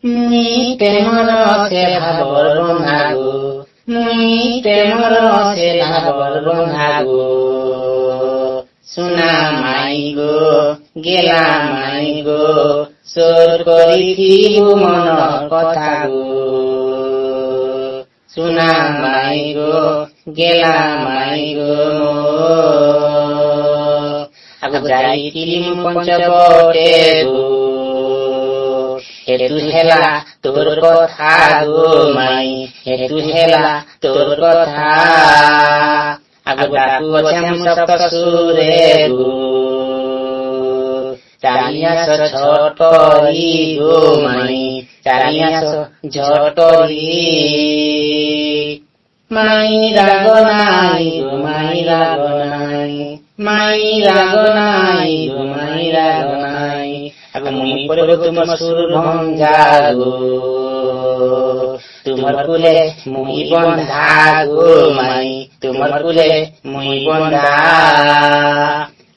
মুই প্ৰেমৰ ৰসে ভাবৰ বন্ধাগো, মুই প্ৰেমৰ ৰসে ভাবৰ বন্ধাগো। চুনা মাই গো গেলা মাই গো, চোৰ কৰি থিবো মনৰ কথা গো। চুনা মাই গো গেলা মাই গো, আকৌ যাই তিলিম পঞ্চবটে গো। হেতু হেলা তোৰ কথা গো মাই, হেতু হেলা তোৰ কথা। আকৌ ডাকু শ্যাম সপ্তসুৰে গো, চালিয়াছ ঝটৰি গো মাই, চালিয়াছ ঝটৰি। মাই রাগ নাই গো মাই রাগ নাই, মাই রাগ নাই গো মাই রাগ নাই। আকৌ মুই পড়ব তোমার সুর ভঞ্জা গো, তোমার কুলে মুই বন্ধা গো মাই, তোমার কুলে মুই বন্ধা।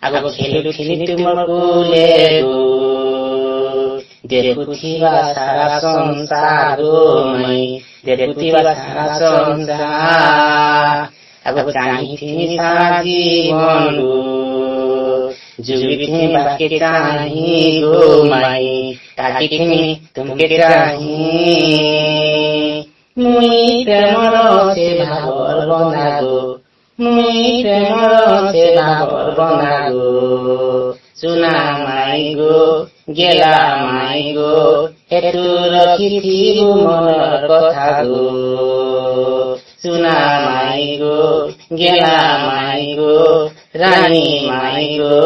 আকৌ খেলু খেলি তোমার কুলে গো, দেখুথিবা সারা সংসার গো মাই, দেখুথিবা সারা সংসার। আকৌ চাহিথিনি সারা জীবন গো, जुगिथि बाके चाही गो माई, ताकिथि तुमके चाही। मुई प्रेमर से भावर बंधा गो, मुई प्रेमर से भावर बंधा गो। चुना माई गो गेला माई गो, हेतु रखिथिबो मनर कथा गो। चुना माई गो गेला माई गो, रानी माई गो।